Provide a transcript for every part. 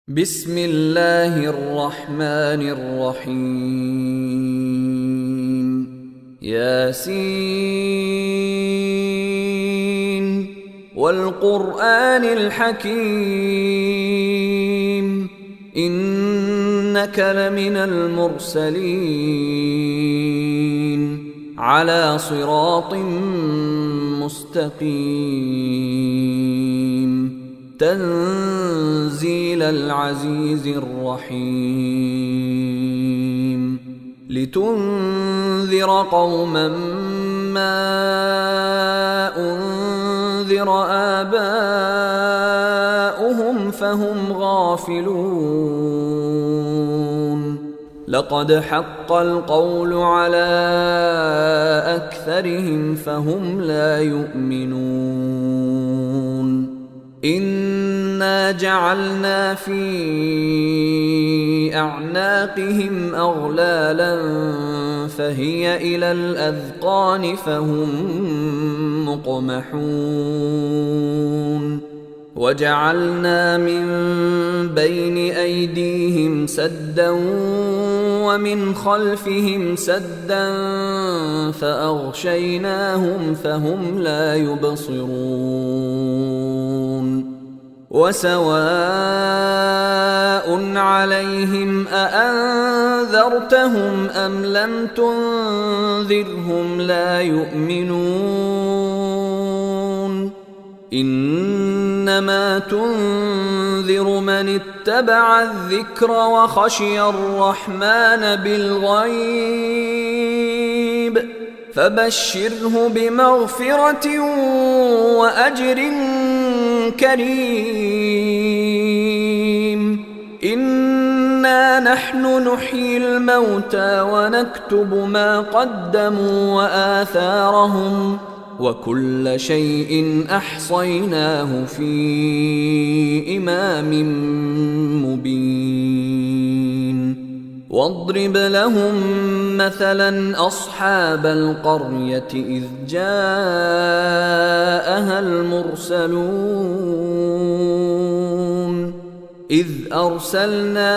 بسم الله الرحمن الرحيم ياسين والقرآن الحكيم إنك لمن المرسلين على صراط مستقيم تنزيل العزيز الرحيم لتنذر قوما ما أنذر آباؤهم فهم غافلون لقد حق القول على أكثرهم فهم لا يؤمنون إنا جعلنا في أعناقهم أغلالا فهي إلى الأذقان فهم مقمحون وجعلنا من بين أيديهم سدا ومن خلفهم سدا فأغشيناهم فهم لا يبصرون وسواء عليهم أأنذرتهم أم لم تنذرهم لا يؤمنون إنما تنذر من اتبع الذكر وخشي الرحمن بالغيب فبشره بمغفرة وأجر كريم إنا نحن نحيي الموتى ونكتب ما قدموا وآثارهم وكل شيء أحصيناه في إمام مبين واضرب لهم مثلا أصحاب القرية إذ جاءها المرسلون إذ أرسلنا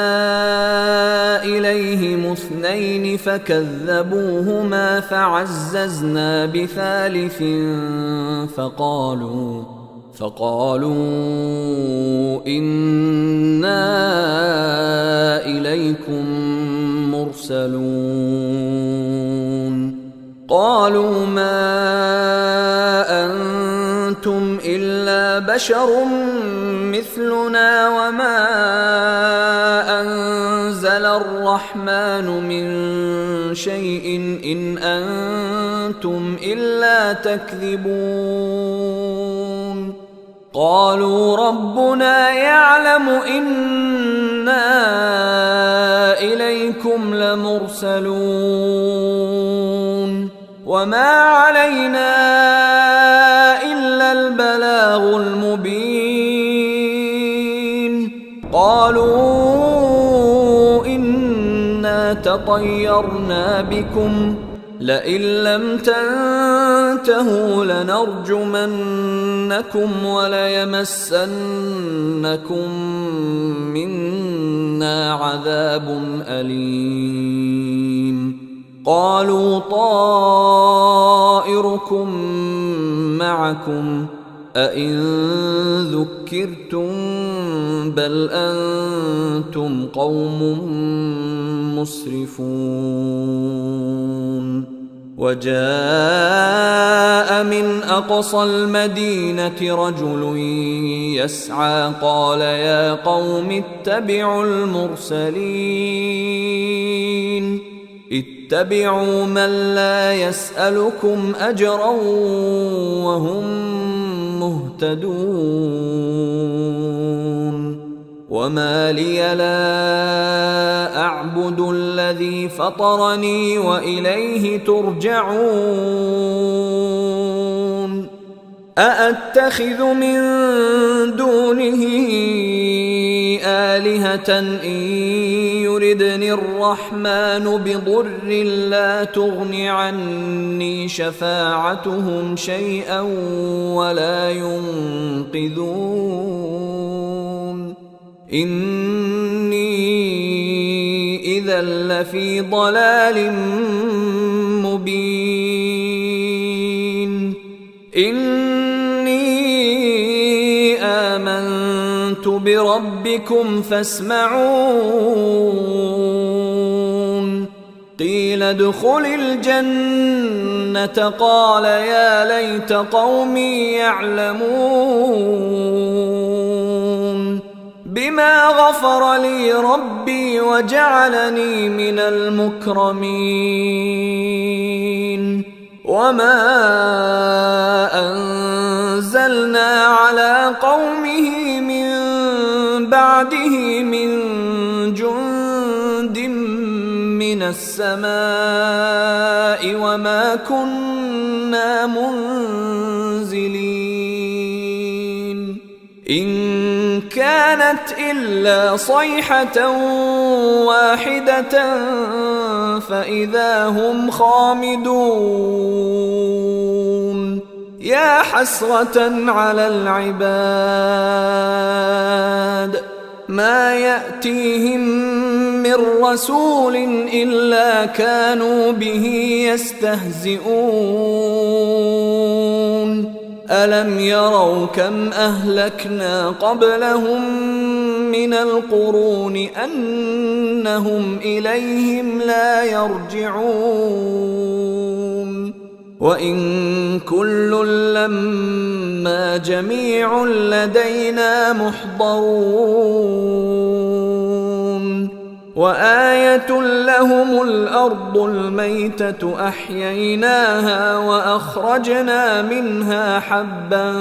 إليهم اثنين فكذبوهما فعززنا بثالث فقالوا إنا إليكم مرسلون قالوا ما أنتم إلا بشر مثلنا وما أنزل الرحمن من شيء إن أنتم إلا تكذبون قالوا ربنا يعلم إنا إليكم لمرسلون وما علينا إلا البلاغ المبين قالوا إنا تطيرنا بكم لئن لم تنتهوا لنرجمنكم وليمسنكم منا عذاب أليم قالوا طائركم معكم أئن ذكرتم بل أنتم قوم مسرفون وجاء من أقصى المدينة رجل يسعى قال يا قوم اتبعوا المرسلين اتبعوا من لا يسألكم أجرا وهم مهتدون وما لي لا أعبد الذي فطرني وإليه ترجعون أأتخذ من دونه آلهة إن يردني الرحمن بضر لا تغن عني شفاعتهم شيئا ولا ينقذون إني إذا لفي ضلال مبين إني آمنت بربكم فاسمعون قيل ادخل الجنة قال يا ليت قومي يعلمون بما غفر لي ربي وجعلني من المكرمين وما أنزلنا على قومه من بعده من جند من السماء وما كنا منزلين إن كانت إلا صيحة واحدة فإذا هم خامدون يا حسرة على العباد ما يأتيهم من رسول إلا كانوا به يستهزئون ألم يروا كم أهلكنا قبلهم من القرون أنهم إليهم لا يرجعون وإن كل لما جميع لدينا محضرون وآية لهم الأرض الميتة أحييناها وأخرجنا منها حبا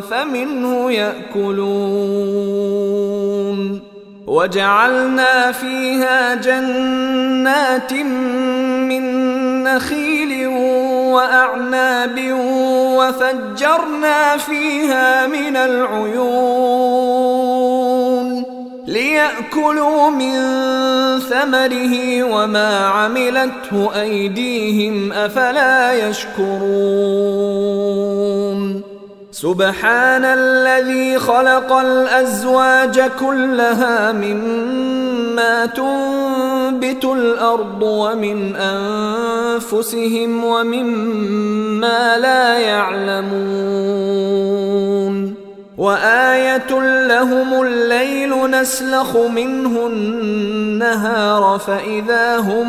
فمنه يأكلون وجعلنا فيها جنات من نخيل وأعناب وفجرنا فيها من العيون ليأكلوا من ثمره وما عملته أيديهم أفلا يشكرون سبحان الذي خلق الأزواج كلها مما تنبت الأرض ومن أنفسهم ومما لا يعلمون وآية لهم الليل نسلخ منه النهار فإذا هم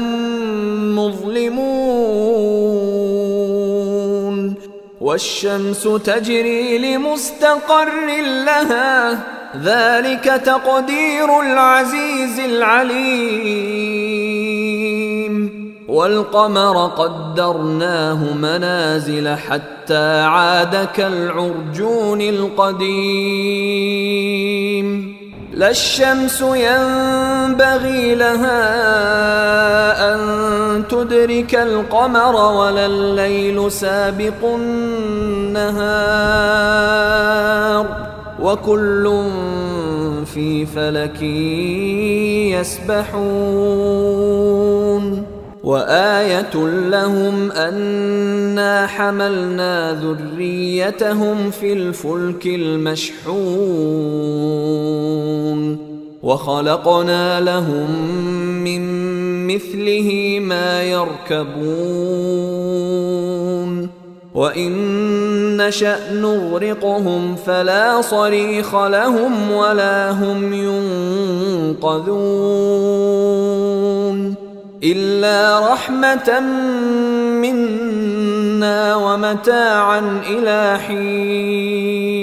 مظلمون والشمس تجري لمستقر لها ذلك تقدير العزيز العليم والقمر قدرناه منازل حتى عاد كالعرجون القديم لا الشمس ينبغي لها أن تدرك القمر ولا الليل سابق النهار وكل في فلك يسبحون وآية لهم أنا حملنا ذريتهم في الفلك المشحون وخلقنا لهم من مثله ما يركبون وإن نشأ نغرقهم فلا صريخ لهم ولا هم ينقذون إلا رحمة منا ومتاعا إلى حين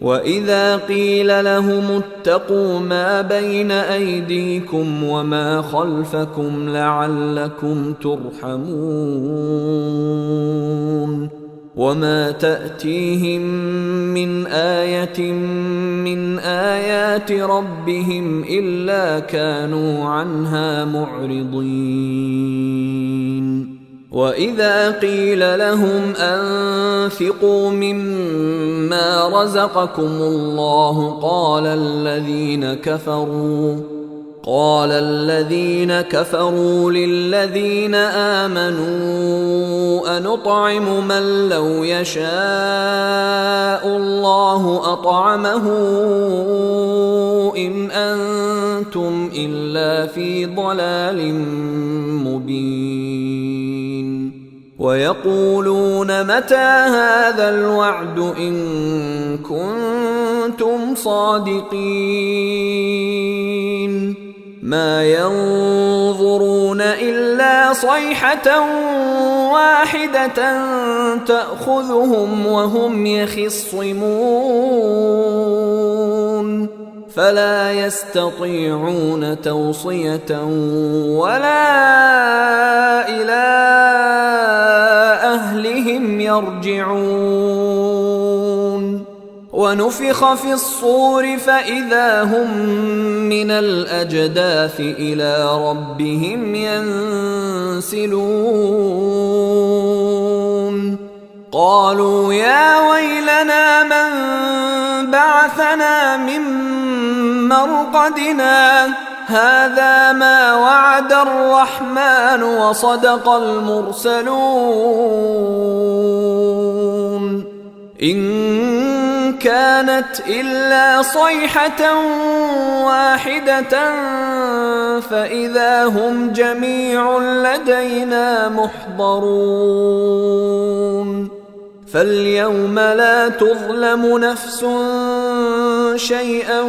وإذا قيل لهم اتقوا ما بين أيديكم وما خلفكم لعلكم ترحمون وما تأتيهم من آية من آيات ربهم إلا كانوا عنها معرضين وإذا قيل لهم أنفقوا مما رزقكم الله قال الذين كفروا للذين آمنوا أنطعم من لو يشاء الله أطعمه إن أنتم إلا في ضلال مبين ويقولون متى هذا الوعد إن كنتم صادقين ما ينظرون إلا صيحة واحدة تأخذهم وهم يخصمون فلا يستطيعون توصية ولا إلى أهلهم يرجعون ونفخ في الصور فإذا هم من الأجداث إلى ربهم ينسلون قالوا يا ويلنا من بعثنا من مرقدنا هذا ما وعد الرحمن وصدق المرسلون إن كانت إلا صيحة واحدة فإذا هم جميع لدينا محضرون فاليوم لا تظلم نفس شيئا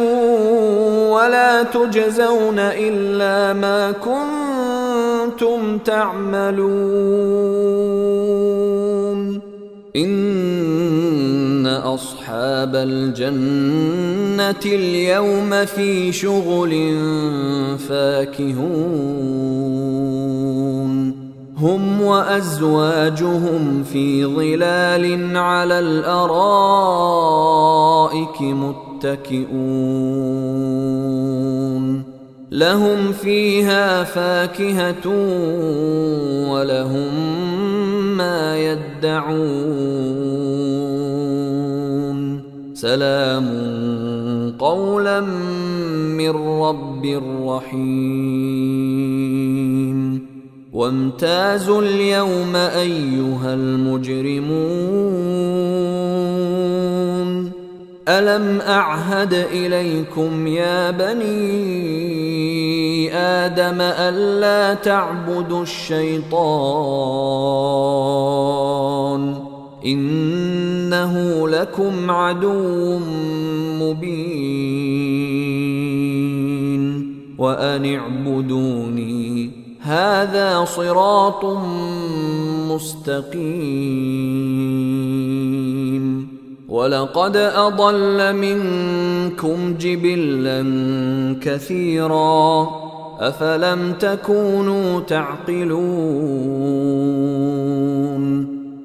ولا تجزون إلا ما كنتم تعملون إن أصحاب الجنة اليوم في شغل فاكهون هم وأزواجهم في ظلال على الأرائك متكئون لهم فيها فاكهة ولهم ما يدعون سلام قولا من رب رحيم وامتازوا اليوم أيها المجرمون ألم أعهد إليكم يا بني آدم ألا تعبدوا الشيطان إنه لكم عدو مبين وأن اعبدوني هذا صراط مستقيم ولقد أضل منكم جبلا كثيرا أفلم تكونوا تعقلون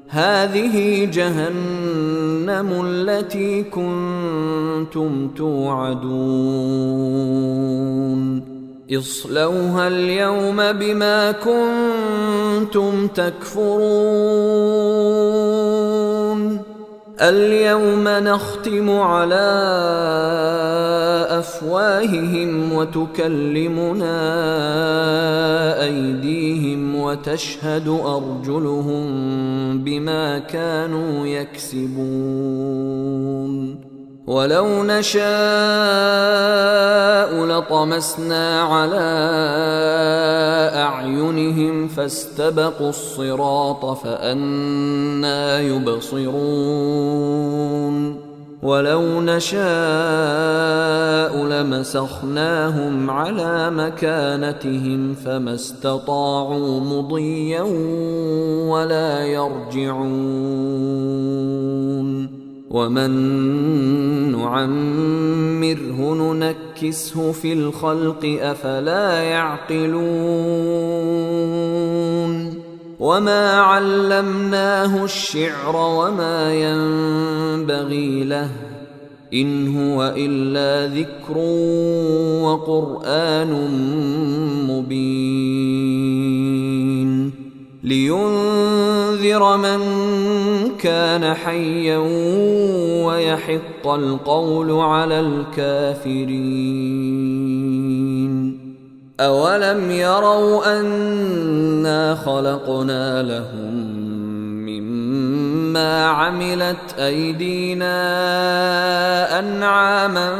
هذه جهنم التي كنتم توعدون اصلوها اليوم بما كنتم تكفرون اليوم نختم على أفواههم وتكلمنا أيديهم وتشهد أرجلهم بما كانوا يكسبون ولو نشاء لطمسنا على أعينهم فاستبقوا الصراط فأنى يبصرون ولو نشاء لمسخناهم على مكانتهم فما استطاعوا مضيا ولا يرجعون ومن نعمره ننكسه في الخلق أفلا يعقلون وما علمناه الشعر وما ينبغي له إن هو إلا ذكر وقرآن مبين لينذر من كان حيا ويحق القول على الكافرين أولم يروا أنا خلقنا لهم مما عملت أيدينا أنعاما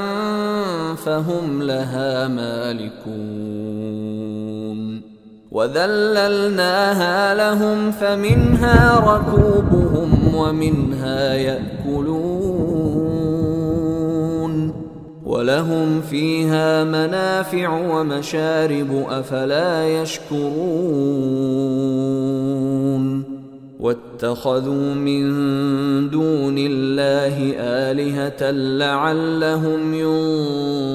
فهم لها مالكون وذللناها لهم فمنها ركوبهم ومنها يأكلون ولهم فيها منافع ومشارب أفلا يشكرون واتخذوا من دون الله آلهة لعلهم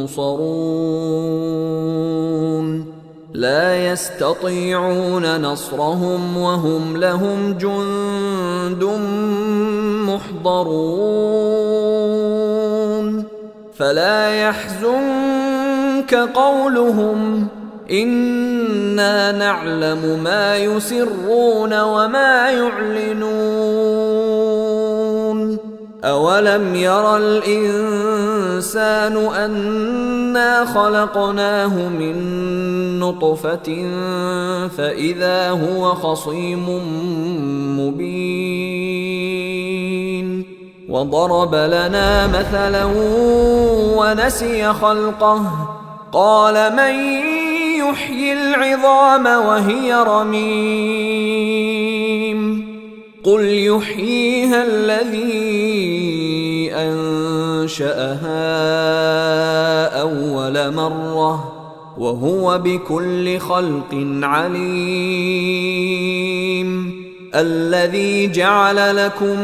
ينصرون لا يستطيعون نصرهم وهم لهم جند محضرون فلا يحزنك قولهم إنا نعلم ما يسرون وما يعلنون أولم ير الإنسان أنا خلقناه من نطفة فإذا هو خصيم مبين وضرب لنا مثلا ونسي خلقه قال من يحيي العظام وهي رميم قل يحييها الذي أنشأها أول مرة وهو بكل خلق عليم الذي جعل لكم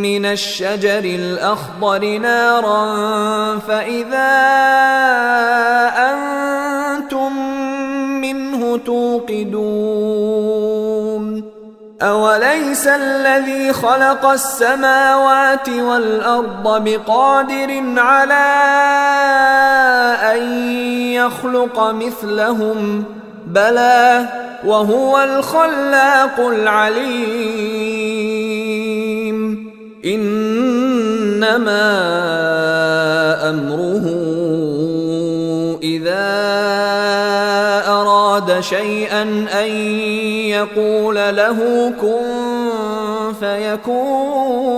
من الشجر الأخضر نارا فإذا أنتم منه توقدون أوليس الذي خلق السماوات والأرض بقادر على أن يخلق مثلهم بلى وهو الخلاق العليم إنما أمره إذا أراد شيئا أن يقول له كن فيكون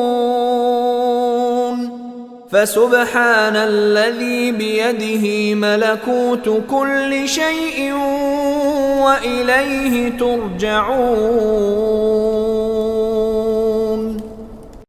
فسبحان الذي بيده ملكوت كل شيء وإليه ترجعون